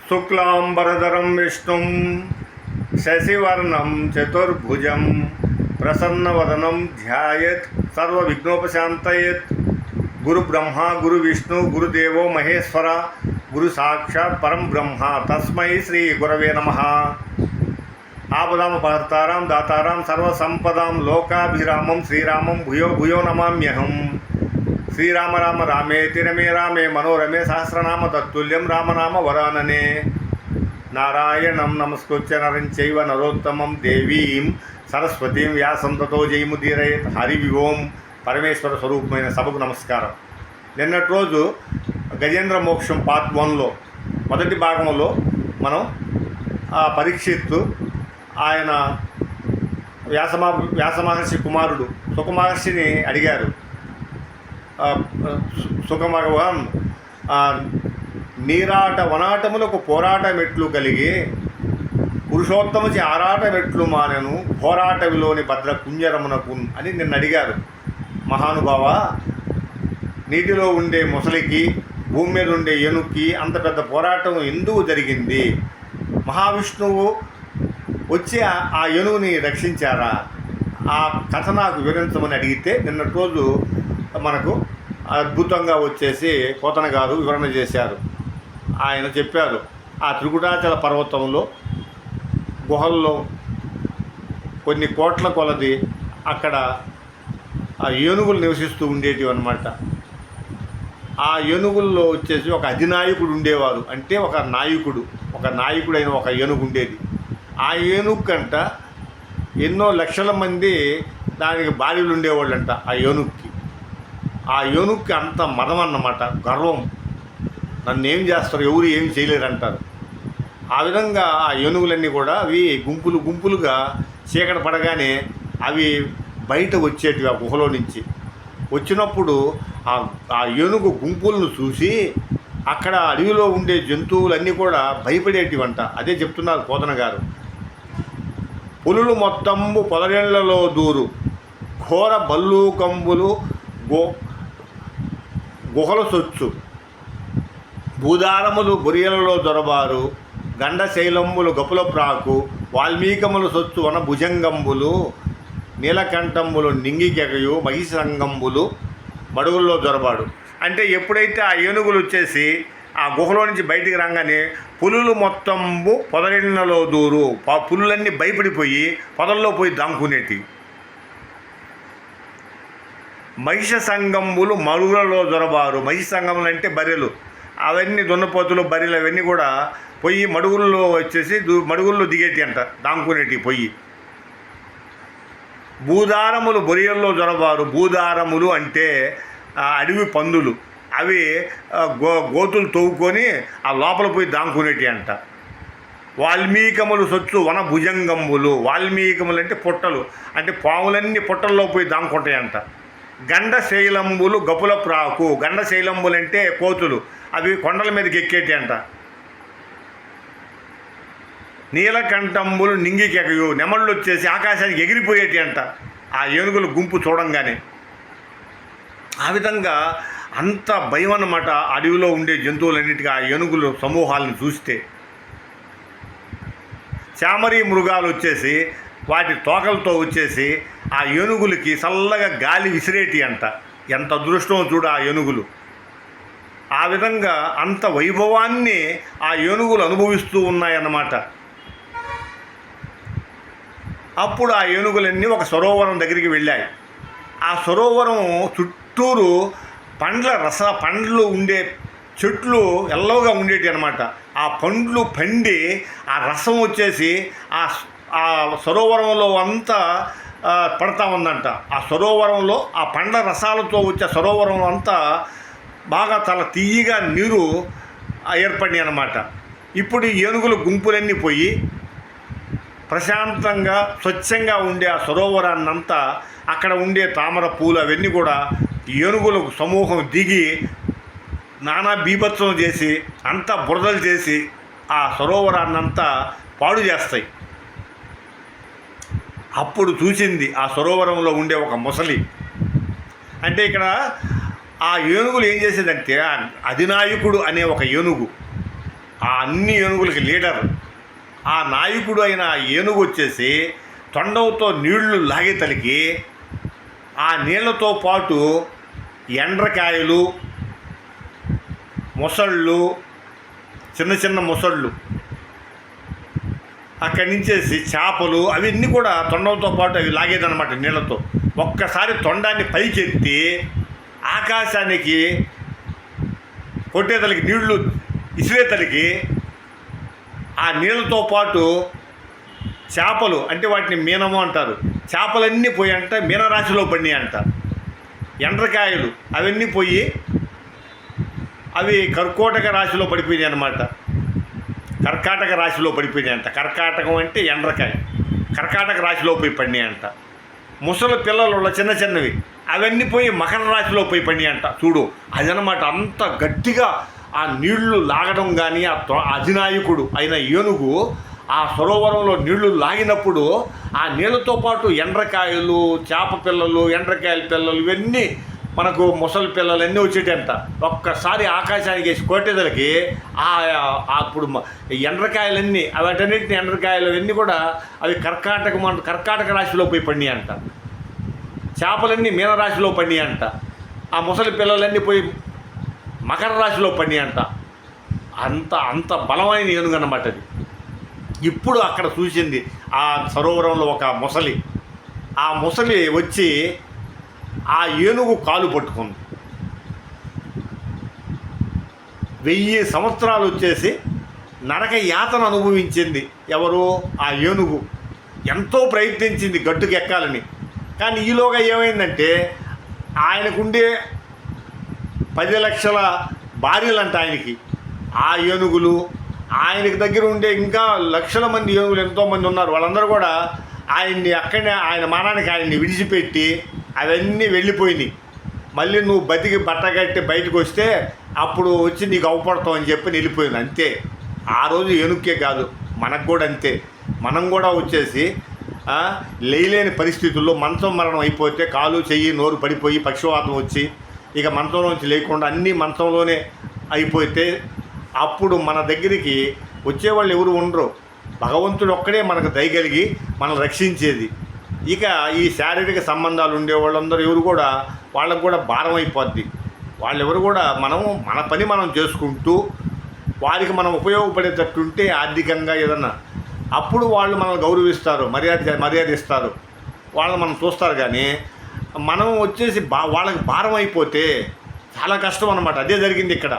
శుక్లాంబరధరం విష్ణుం శశివర్ణం చతుర్భుజం ప్రసన్నవదనం ధ్యాయేత్ సర్వవిఘ్నోపశాంతయేత్. గురు బ్రహ్మ గురు విష్ణు గురుదేవో మహేశ్వర గురు సాక్షాత్ పరం బ్రహ్మ తస్మై శ్రీ గురవే నమః. ఆపదామపహర్తారాం దాతారాం సర్వసంపదాం లోకాభిరామం శ్రీరామం భూయో భూయో నమామ్యహం. శ్రీరామ రామ రామేతి రమే రామే మనోరమే సహస్రనామ తత్తుల్యం రామనామ వరాననే. నారాయణం నమస్కృత్య నరం చైవ నరోత్తమం దేవీం సరస్వతీం వ్యాసం తతో జయముదీరయేత్. హరి ఓం. పరమేశ్వర స్వరూపమైన సభకు నమస్కారం. నిన్నటి రోజు గజేంద్ర మోక్షం పార్ట్ 1లో మొదటి భాగంలో మనం పరీక్షిత్తు ఆయన వ్యాసమహర్షి కుమారుడు సుఖమహర్షిని అడిగారు. సుఖమగవాన్ నీరాట వనాటములకు పోరాట మెట్లు కలిగి పురుషోత్తమచి ఆరాట మెట్లు మానెను పోరాటవిలోని భద్ర కుంజరమునకు అని నిన్ను అడిగారు. మహానుభావ, నీటిలో ఉండే మొసలికి భూమి మీద ఉండే ఏనుక్కి అంత పెద్ద పోరాటం ఎందుకు జరిగింది? మహావిష్ణువు వచ్చి ఆ ఏనుగుని రక్షించారా? ఆ కథ నాకు వివరించమని అడిగితే నిన్నటి రోజు మనకు అద్భుతంగా వచ్చేసి పోతన గారు వివరణ చేశారు. ఆయన చెప్పారు, ఆ త్రికుటాచల పర్వతంలో గుహల్లో కొన్ని కోట్ల కొలది అక్కడ ఆ ఏనుగులు నివసిస్తూ ఉండేటివి అన్నమాట. ఆ ఏనుగుల్లో వచ్చేసి ఒక అధినాయకుడు ఉండేవారు. అంటే ఒక నాయకుడైన ఒక ఏనుగు ఉండేది. ఆ ఏనుగు కంట ఎన్నో లక్షల మంది దానికి భార్యలు ఉండేవాళ్ళంట. ఆ ఏనుగుకి అంత మదం అన్నమాట, గర్వం. నన్ను ఏం చేస్తారు, ఎవరు ఏం చేయలేరు అంటారు. ఆ విధంగా ఆ ఏనుగులన్నీ కూడా అవి గుంపులుగా చీకటి పడగానే అవి బయట వచ్చేటివి. ఆ గుహలో నుంచి వచ్చినప్పుడు ఆ ఏనుగు గుంపులను చూసి అక్కడ అడవిలో ఉండే జంతువులన్నీ కూడా భయపడేటివంట. అదే చెప్తున్నారు పోతన గారు. పులులు మొత్తము పొదరేళ్లలో దూరు ఘోర బల్లూకంబులు గుహల సొచ్చు భూదారములు బొరియలలో దొరబారు గండశైలమ్ములు గపుల ప్రాకు వాల్మీకములు సొచ్చు వన భుజంగంబులు నీలకంఠంబులు నింగికెగయు మహిషంగంబులు మడుగుల్లో దొరబాడు. అంటే ఎప్పుడైతే ఆ ఏనుగులు వచ్చేసి ఆ గుహలో నుంచి బయటికి రాగానే పులులు మొత్తము పొదరిళ్లలో దూరు పులులన్నీ భయపడిపోయి పొదల్లో పోయి దాముకునేటి. మహిష సంగంబులు మడుగులలో దొరబారు. మహిష సంగములు అంటే బర్రెలు, అవన్నీ దున్నపోతులు బర్రెలు అవన్నీ కూడా పోయి మడుగుల్లో వచ్చేసి మడుగుల్లో దిగేటి అంట, దాముకునేటి పొయ్యి. భూదారములు బొరియల్లో దొరబారు. భూదారములు అంటే అడవి పందులు. అవి గోతులు తవ్వుకొని ఆ లోపల పోయి దాముకునేటి అంట. వాల్మీకములు సొచ్చు వన భుజంగంబులు. వాల్మీకములు అంటే పుట్టలు, అంటే పాములన్నీ పుట్టల్లో పోయి దాముకుంటాయంట. గండశైలంబులు గపుల ప్రాకు. గండశైలంబులు అంటే కోతులు, అవి కొండల మీదకి ఎక్కేటి అంట. నీలకంఠంబులు నింగికెగయు. నెమళ్ళు వచ్చేసి ఆకాశానికి ఎగిరిపోయేటి అంట ఆ ఏనుగుల గుంపు చూడంగానే. ఆ విధంగా అంత భయం అన్నమాట అడవిలో ఉండే జంతువులన్నిటికీ ఆ ఏనుగుల సమూహాలను చూస్తే. చామరీ మృగాలు వచ్చేసి వాటి తోకలతో వచ్చేసి ఆ ఏనుగులకి చల్లగా గాలి విసిరేటి అంట. ఎంత అదృష్టమో చూడు ఆ ఏనుగులు. ఆ విధంగా అంత వైభవాన్ని ఆ ఏనుగులు అనుభవిస్తూ ఉన్నాయన్నమాట. అప్పుడు ఆ ఏనుగులన్నీ ఒక సరోవరం దగ్గరికి వెళ్ళాయి. ఆ సరోవరం చుట్టూరు పండ్లు ఉండే చెట్లు ఎల్లవుగా ఉండేటి అనమాట. ఆ పండ్లు పండి ఆ రసం వచ్చేసి ఆ సరోవరంలో అంతా పడతా ఉందంట. ఆ సరోవరంలో ఆ పండ్ల రసాలతో వచ్చే సరోవరం అంతా బాగా చాలా తీయగా నీరు ఏర్పడి అనమాట. ఇప్పుడు ఏనుగుల గుంపులన్నీ పోయి ప్రశాంతంగా స్వచ్ఛంగా ఉండే ఆ సరోవరాన్నంతా అక్కడ ఉండే తామర పూలు అవన్నీ కూడా ఏనుగుల సమూహం దిగి నానా బీభత్సం చేసి అంతా బురదలు చేసి ఆ సరోవరాన్నంతా పాడు చేస్తాయి. అప్పుడు చూసింది ఆ సరోవరంలో ఉండే ఒక మొసలి. అంటే ఇక్కడ ఆ ఏనుగులు ఏం చేసేదంటే అధినాయకుడు అనే ఒక ఏనుగు, ఆ అన్ని ఏనుగులకి లీడర్. ఆ నాయకుడు అయిన ఆ ఏనుగు వచ్చేసి తొండంతో నీళ్లు లాగేతలికి ఆ నీళ్లతో పాటు ఎండ్రకాయలు, మొసళ్ళు, చిన్న చిన్న మొసళ్ళు, అక్కడి నుంచేసి చేపలు అవన్నీ కూడా తొండంతో పాటు అవి లాగేదన్నమాట నీళ్ళతో. ఒక్కసారి తొండాన్ని పైకెత్తి ఆకాశానికి కొట్టేతలికి, నీళ్లు ఇసిరేతలికి ఆ నీళ్ళతో పాటు చేపలు, అంటే వాటిని మీనము అంటారు, చేపలన్నీ పోయి అంట మీనరాశిలో పడినాయి అంట. ఎండ్రకాయలు అవన్నీ పోయి అవి కర్కోటక రాశిలో పడిపోయినాయి అన్నమాట. కర్కాటక రాశిలో పడిపోయినాయి అంట. కర్కాటకం అంటే ఎండ్రకాయ, కర్కాటక రాశిలో పోయి పడినాయి అంట. ముసలి పిల్లలు చిన్న చిన్నవి అవన్నీ పోయి మకర రాశిలో పోయి పడినాయి అంట. చూడు అదనమాట. అంత గట్టిగా ఆ నీళ్లు లాగడం కానీ ఆ అధినాయకుడు అయిన ఏనుగు ఆ సరోవరంలో నీళ్లు లాగినప్పుడు ఆ నీళ్ళతో పాటు ఎండ్రకాయలు, చేప పిల్లలు, ఎండ్రకాయల పిల్లలు, ఇవన్నీ మనకు ముసలి పిల్లలు అన్నీ వచ్చేటంట. ఒక్కసారి ఆకాశానికి వేసి కొట్టేదలకి అప్పుడు ఎండ్రకాయలన్నీ వాటన్నిటిని ఎండ్రకాయలు అన్నీ కూడా అవి కర్కాటక రాశిలో పోయి పడినాయి అంట. చేపలన్నీ మీనరాశిలో పడినాయి అంట. ఆ ముసలి పిల్లలన్నీ పోయి మకర రాశిలో పడినాయి అంట. అంత బలమైన ఏనుగు అన్నమాట అది. ఇప్పుడు అక్కడ చూసింది ఆ సరోవరంలో ఒక ముసలి. ఆ ముసలి వచ్చి ఆ ఏనుగు కాలు పట్టుకుంది. 1000 సంవత్సరాలు వచ్చేసి నరక యాతన అనుభవించింది. ఎవరు? ఆ ఏనుగు. ఎంతో ప్రయత్నించింది గట్టుకు ఎక్కాలని. కానీ ఈలోగా ఏమైందంటే ఆయనకుండే 10 లక్షల భార్యలంట ఆయనకి. ఆ ఏనుగులు, ఆయనకి దగ్గర ఉండే ఇంకా లక్షల మంది ఏనుగులు ఎంతోమంది ఉన్నారు. వాళ్ళందరూ కూడా ఆయన్ని అక్కడనే ఆయన మానానికి ఆయన్ని విడిచిపెట్టి అవన్నీ వెళ్ళిపోయినాయి. మళ్ళీ నువ్వు బతికి బట్టగట్టి బయటకు వస్తే అప్పుడు వచ్చి నీకు అవపడతావు అని చెప్పి వెళ్ళిపోయింది. అంతే. ఆ రోజు ఏనుక్కే కాదు, మనకు కూడా అంతే. మనం కూడా వచ్చేసి లేలేని పరిస్థితుల్లో మంచం మరణం అయిపోతే కాలు, చెయ్యి, నోరు పడిపోయి పక్షవాతం వచ్చి ఇక మంచంలోంచి లేకుండా అన్నీ మంచంలోనే అయిపోతే అప్పుడు మన దగ్గరికి వచ్చేవాళ్ళు ఎవరు ఉండరు. భగవంతుడు ఒక్కడే మనకు దయగలిగి మనం రక్షించేది. ఇక ఈ శారీరక సంబంధాలు ఉండే వాళ్ళందరూ ఎవరు కూడా వాళ్ళకు కూడా భారం అయిపోద్ది. వాళ్ళెవరు కూడా మన పని మనం చేసుకుంటూ వారికి మనం ఉపయోగపడేటట్టుంటే ఆర్థికంగా ఏదన్నా అప్పుడు వాళ్ళు మనల్ని గౌరవిస్తారు, మర్యాద ఇస్తారు, వాళ్ళని మనం చూస్తారు. కానీ మనం వచ్చేసి వాళ్ళకి భారం అయిపోతే చాలా కష్టం అన్నమాట. అదే జరిగింది ఇక్కడ.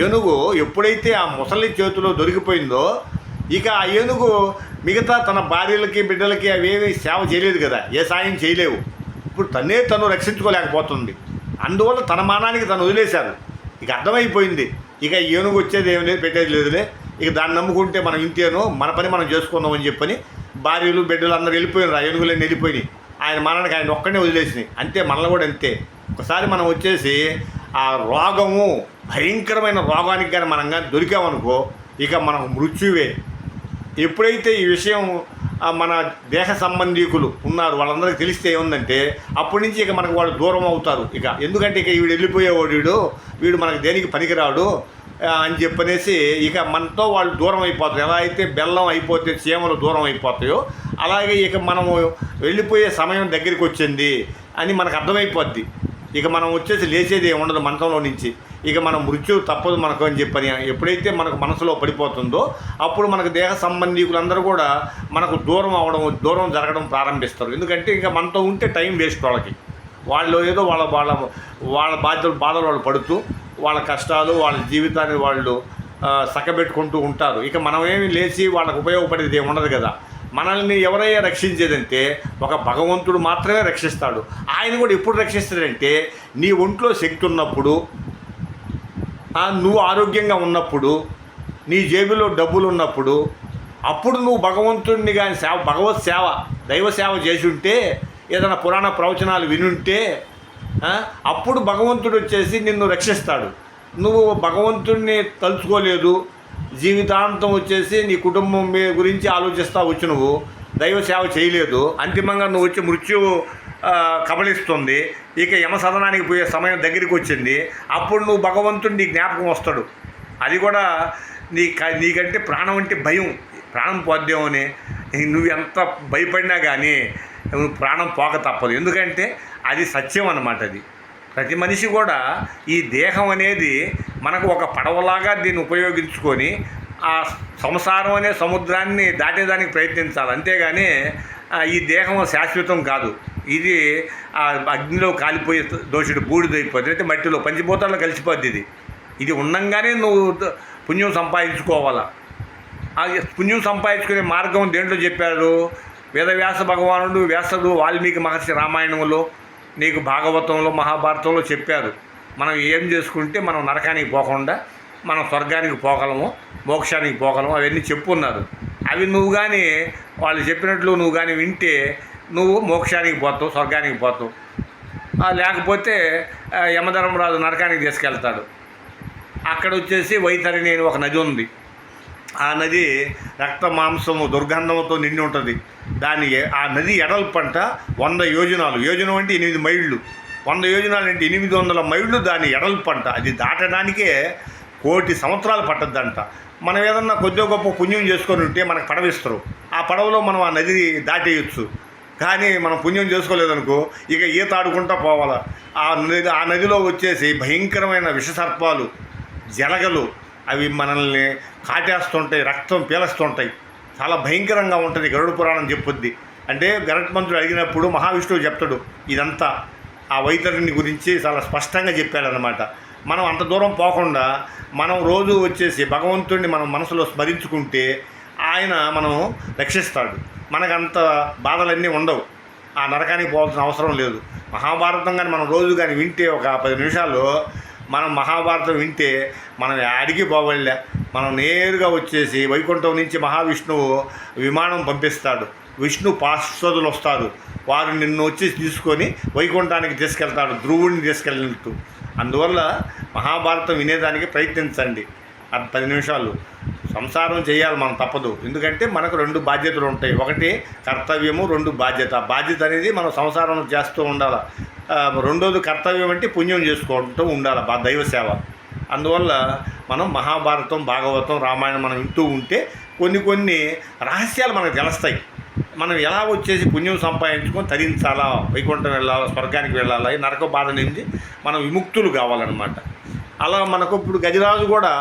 ఏనుగు ఎప్పుడైతే ఆ ముసలి చేతిలో దొరికిపోయిందో ఇక ఆ ఏనుగు మిగతా తన భార్యలకి, బిడ్డలకి అవేవి సేవ చేయలేదు కదా, ఏ సాయం చేయలేవు. ఇప్పుడు తను రక్షించుకోలేకపోతుంది. అందువల్ల తన మానానికి తను వదిలేశారు. ఇక అర్థమైపోయింది, ఇక ఏనుగు వచ్చేది ఏమి లేదు, పెట్టేది లేదులే, ఇక దాన్ని నమ్ముకుంటే మనం ఇంతేనో, మన పని మనం చేసుకుందాం అని చెప్పని భార్యలు, బిడ్డలు అందరూ వెళ్ళిపోయినారు. ఆ ఏనుగులన్నీ వెళ్ళిపోయినాయి. ఆయన మానానికి ఆయన ఒక్కడే వదిలేసినాయి. అంతే. మనల్ని కూడా అంతే. ఒకసారి మనం వచ్చేసి ఆ రోగము, భయంకరమైన రోగానికి కానీ మనం కానీ దొరికామనుకో ఇక మనకు మృత్యువే. ఎప్పుడైతే ఈ విషయం మన దేహ సంబంధీకులు ఉన్నారు వాళ్ళందరికీ తెలిస్తే ఏముందంటే అప్పటి నుంచి ఇక మనకు వాళ్ళు దూరం అవుతారు. ఇక ఎందుకంటే ఇక వీడు వెళ్ళిపోయేవాడు, వీడు మనకు దేనికి పనికిరాడు అని చెప్పనేసి ఇక మనతో వాళ్ళు దూరం అయిపోతారు. ఎలా అయితే బెల్లం అయిపోతే చీమలు దూరం అయిపోతాయో అలాగే ఇక మనము వెళ్ళిపోయే సమయం దగ్గరికి వచ్చింది అని మనకు అర్థమైపోద్ది. ఇక మనం వచ్చేసి లేచేది ఉండదు మంచంలో నుంచి. ఇక మనం మృత్యు తప్పదు మనకు అని చెప్పని ఎప్పుడైతే మనకు మనసులో పడిపోతుందో అప్పుడు మనకు దేహ సంబంధీకులందరూ కూడా మనకు దూరం జరగడం ప్రారంభిస్తారు. ఎందుకంటే ఇంకా మనతో ఉంటే టైం వేస్ట్. వాళ్ళు ఏదో వాళ్ళ బాధలు వాళ్ళు పడుతూ వాళ్ళ కష్టాలు, వాళ్ళ జీవితాన్ని వాళ్ళు సక్కబెట్టుకుంటూ ఉంటారు. ఇక మనమేమి లేచి వాళ్ళకు ఉపయోగపడేది ఏమి ఉండదు కదా. మనల్ని ఎవరైనా రక్షించేదంటే ఒక భగవంతుడు మాత్రమే రక్షిస్తాడు. ఆయన కూడా ఎప్పుడు రక్షిస్తాడంటే నీ ఒంట్లో శక్తి ఉన్నప్పుడు, నువ్వు ఆరోగ్యంగా ఉన్నప్పుడు, నీ జేబులో డబ్బులు ఉన్నప్పుడు, అప్పుడు నువ్వు భగవంతుడిని కానీ భగవత్ సేవ, దైవ సేవ చేసి ఉంటే, ఏదైనా పురాణ ప్రవచనాలు వినుంటే అప్పుడు భగవంతుడు వచ్చేసి నిన్ను రక్షిస్తాడు. నువ్వు భగవంతుడిని తలుచుకోలేదు, జీవితాంతం వచ్చేసి నీ కుటుంబం గురించి ఆలోచిస్తూ వచ్చి నువ్వు దైవ సేవ చేయలేదు, అంతిమంగా నువ్వు వచ్చి మృత్యువు కబళిస్తుంది. ఇక యమసదనానికి పోయే సమయం దగ్గరికి వచ్చింది. అప్పుడు నువ్వు భగవంతుడి జ్ఞాపకం వస్తాడు. అది కూడా నీకంటే ప్రాణం అంటే భయం, ప్రాణం పోద్దేమో అని. నువ్వు ఎంత భయపడినా కానీ నువ్వు ప్రాణం పోక తప్పదు. ఎందుకంటే అది సత్యం అన్నమాట. అది ప్రతి మనిషి కూడా ఈ దేహం అనేది మనకు ఒక పడవలాగా దీన్ని ఉపయోగించుకొని ఆ సంసారం అనే సముద్రాన్ని దాటేదానికి ప్రయత్నించాలి. అంతేగాని ఈ దేహం శాశ్వతం కాదు. ఇది అగ్నిలో కాలిపోయి దోషుడు బూడిదైపోద్ది, అయితే మట్టిలో పంచిభూతాల్లో కలిసిపోద్ది. ఇది ఉండంగానే నువ్వు పుణ్యం సంపాదించుకోవాలా. ఆ పుణ్యం సంపాదించుకునే మార్గం దేంట్లో చెప్పారు? వేదవ్యాస భగవానుడు, వ్యాసుడు, వాల్మీకి మహర్షి రామాయణంలో, నీకు భాగవతంలో, మహాభారతంలో చెప్పారు. మనం ఏం చేసుకుంటే మనం నరకానికి పోకుండా మనం స్వర్గానికి పోగలము, మోక్షానికి పోగలము, అవన్నీ చెప్పున్నారు. అవి నువ్వు కానీ వాళ్ళు చెప్పినట్లు నువ్వు కానీ వింటే నువ్వు మోక్షానికి పోతావు, స్వర్గానికి పోతావు. లేకపోతే యమధర్మరాజు నరకానికి తీసుకెళ్తాడు. అక్కడ వచ్చేసి వైతరిణి అని ఒక నది ఉంది. ఆ నది రక్త మాంసము దుర్గంధంతో నిండి ఉంటుంది. ఆ నది ఎడల్పంట 100 యోజనాలు. యోజనం అంటే 8 మైళ్ళు. 100 యోజనాలు అంటే 800 మైళ్ళు దాని ఎడల్పంట. అది దాటడానికే 1,000,000 సంవత్సరాలు పట్టద్దంట. మనం ఏదన్నా కొద్దిగా గొప్ప పుణ్యం చేసుకొని ఉంటే మనకు పడవిస్తారు. ఆ పడవలో మనం ఆ నది దాటేయచ్చు. కానీ మనం పుణ్యం చేసుకోలేదనుకో ఇక ఈత ఆడుకుంటా పోవాలా. ఆ నదిలో వచ్చేసి భయంకరమైన విషసర్పాలు, జలగలు, అవి మనల్ని కాటేస్తుంటాయి, రక్తం పీలుస్తుంటాయి. చాలా భయంకరంగా ఉంటుంది. గరుడ పురాణం చెప్పుద్ది. అంటే గరుత్మంతుడు అడిగినప్పుడు మహావిష్ణువు చెప్తాడు ఇదంతా. ఆ వైతరిణి గురించి చాలా స్పష్టంగా చెప్పాడనమాట. మనం అంత దూరం పోకుండా మనం రోజు వచ్చేసి భగవంతుడిని మనం మనసులో స్మరించుకుంటే ఆయన మనం రక్షిస్తాడు. మనకంత బాధలన్నీ ఉండవు. ఆ నరకానికి పోవాల్సిన అవసరం లేదు. మహాభారతం కానీ మనం రోజు కానీ వింటే ఒక 10 నిమిషాల్లో మనం మహాభారతం వింటే మనం యాడికి పోవలే. మనం నేరుగా వచ్చేసి వైకుంఠం నుంచి మహావిష్ణువు విమానం పంపిస్తాడు. విష్ణు పార్శ్వదులు వస్తారు. వారు నిన్ను వచ్చి తీసుకొని వైకుంఠానికి తీసుకెళ్తాడు, ధ్రువుడిని తీసుకెళ్ళినట్టు. అందువల్ల మహాభారతం వినేదానికి ప్రయత్నించండి. 10 నిమిషాలు సంసారం చేయాలి మనం, తప్పదు. ఎందుకంటే మనకు 2 బాధ్యతలు ఉంటాయి. ఒకటి కర్తవ్యము, 2 బాధ్యత. బాధ్యత అనేది మనం సంసారం చేస్తూ ఉండాలి. రెండోది కర్తవ్యం అంటే పుణ్యం చేసుకుంటూ ఉండాలి, దైవ సేవ. అందువల్ల మనం మహాభారతం, భాగవతం, రామాయణం మనం వింటూ ఉంటే కొన్ని రహస్యాలు మనకు తెలుస్తాయి. మనం ఎలా వచ్చేసి పుణ్యం సంపాదించుకొని తరించాలా, వైకుంఠం వెళ్ళాలా, స్వర్గానికి వెళ్ళాలా, ఈ నరక బాధ నుంచి మనం విముక్తులు కావాలన్నమాట. అలా మనకు ఇప్పుడు గజరాజు కూడా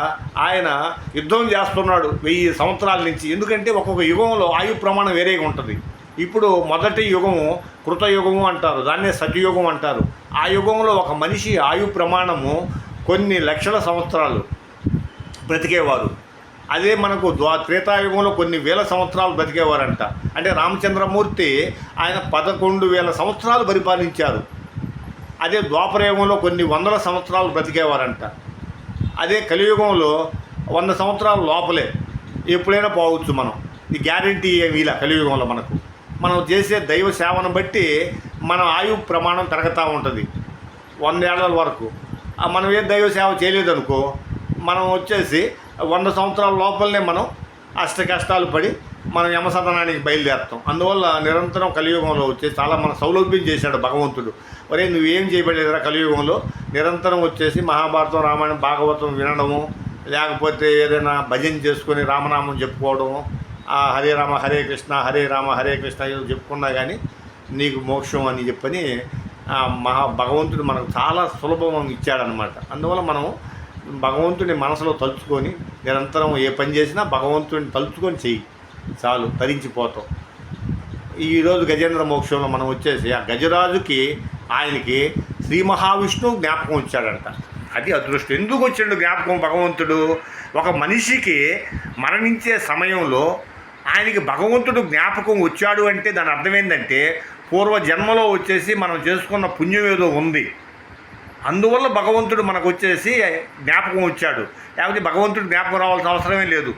ఆయన యుద్ధం చేస్తున్నాడు 1000 సంవత్సరాల నుంచి. ఎందుకంటే ఒక్కొక్క యుగంలో ఆయు ప్రమాణం వేరేగా ఉంటుంది. ఇప్పుడు మొదటి యుగము కృతయుగము అంటారు, దాన్నే సత్యయుగం అంటారు. ఆ యుగంలో ఒక మనిషి ఆయు ప్రమాణము కొన్ని లక్షల సంవత్సరాలు బ్రతికేవారు. అదే మనకు త్రేతాయుగంలో కొన్ని వేల సంవత్సరాలు బ్రతికేవారంట. అంటే రామచంద్రమూర్తి ఆయన 11,000 సంవత్సరాలు పరిపాలించారు. అదే ద్వాపరయుగంలో కొన్ని వందల సంవత్సరాలు బ్రతికేవారంట. అదే కలియుగంలో 100 సంవత్సరాల లోపలే ఎప్పుడైనా పోవచ్చు మనం. ఈ గ్యారంటీ ఏమి ఇలా కలియుగంలో మనం చేసే దైవ సేవను బట్టి మన ఆయు ప్రమాణం పెరుగుతూ ఉంటుంది 100 ఏళ్ల వరకు. మనం ఏ దైవ సేవ చేయలేదనుకో మనం వచ్చేసి 100 సంవత్సరాల లోపలనే మనం అష్ట కష్టాలు పడి మనం యమసదనానికి బయలుదేరుతాం. అందువల్ల నిరంతరం కలియుగంలో వచ్చేసి చాలా మన సౌలభ్యం చేశాడు భగవంతుడు. ఒరే నువ్వేం చేయబడలేదురా కలియుగంలో, నిరంతరం వచ్చేసి మహాభారతం, రామాయణం, భాగవతం వినడము, లేకపోతే ఏదైనా భజన చేసుకొని రామనామం చెప్పుకోవడము, హరే రామ హరే కృష్ణ, హరే రామ హరే కృష్ణ ఏదో చెప్పుకున్నా కానీ నీకు మోక్షం అని చెప్పని భగవంతుడు మనకు చాలా సులభం ఇచ్చాడనమాట. అందువల్ల మనం భగవంతుని మనసులో తలుచుకొని నిరంతరం ఏ పని చేసినా భగవంతుడిని తలుచుకొని చెయ్యి, చాలు తరించిపోతాం. ఈరోజు గజేంద్ర మోక్షంలో మనం వచ్చేసి ఆ గజరాజుకి ఆయనకి శ్రీ మహావిష్ణువు జ్ఞాపకం వచ్చాడంట. అది అదృష్టం. ఎందుకు వచ్చాడు జ్ఞాపకం భగవంతుడు? ఒక మనిషికి మరణించే సమయంలో ఆయనకి భగవంతుడు జ్ఞాపకం వచ్చాడు అంటే దాని అర్థం ఏంటంటే పూర్వజన్మలో వచ్చేసి మనం చేసుకున్న పుణ్యం ఏదో ఉంది, అందువల్ల భగవంతుడు మనకు వచ్చేసి జ్ఞాపకం వచ్చాడు. లేకపోతే భగవంతుడు జ్ఞాపకం రావాల్సిన అవసరమే లేదు.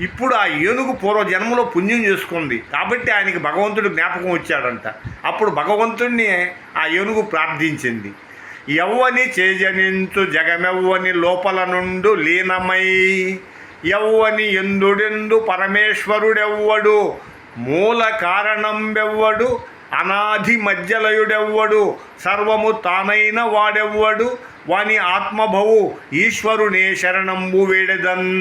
ఇప్పుడు ఆ ఏనుగు పూర్వజన్మలో పుణ్యం చేసుకుంది కాబట్టి ఆయనకి భగవంతుడు జ్ఞాపకం వచ్చాడంట. అప్పుడు భగవంతుడిని ఆ ఏనుగు ప్రార్థించింది. ఎవ్వని చేజనించు జగమెవ్వని లోపల నుండు లీనమై, ఎవ్వని ఎందుడెందు పరమేశ్వరుడెవ్వడు, మూల కారణంబెవ్వడు, అనాది మధ్యలయుడెవ్వడు, సర్వము తానైన వాడెవ్వడు, వాని ఆత్మభవు ఈశ్వరునే శరణంబు వేడెదన్.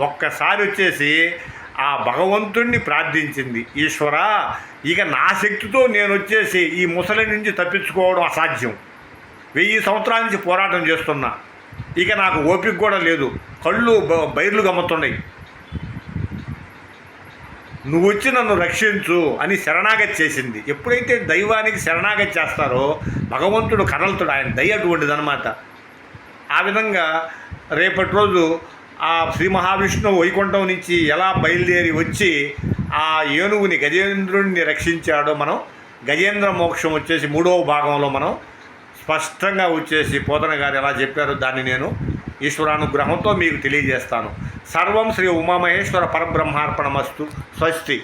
ఒక్కసారి వచ్చేసి ఆ భగవంతుణ్ణి ప్రార్థించింది, ఈశ్వరా ఇక నా శక్తితో నేను వచ్చేసి ఈ ముసలి నుంచి తప్పించుకోవడం అసాధ్యం, 1000 సంవత్సరాల నుంచి పోరాటం చేస్తున్నా, ఇక నాకు ఓపిక కూడా లేదు, కళ్ళు బైర్లు గమ్ముతున్నాయి, నువ్వు వచ్చి నన్ను రక్షించు అని శరణాగతి చేసింది. ఎప్పుడైతే దైవానికి శరణాగతి చేస్తారో భగవంతుడు కదలుతాడు, ఆయన దయ అటువంటిదన్నమాట. ఆ విధంగా రేపటి రోజు ఆ శ్రీ మహావిష్ణువు వైకుంఠం నుంచి ఎలా బయలుదేరి వచ్చి ఆ ఏనుగుని గజేంద్రుడిని రక్షించాడో మనం గజేంద్ర మోక్షం వచ్చేసి 3వ భాగంలో మనం స్పష్టంగా వచ్చేసి పోతన గారు ఎలా చెప్పారో దాన్ని నేను ఈశ్వరానుగ్రహంతో మీకు తెలియజేస్తాను. సర్వం శ్రీ ఉమామహేశ్వర పరబ్రహ్మార్పణమస్తు. స్వస్తి.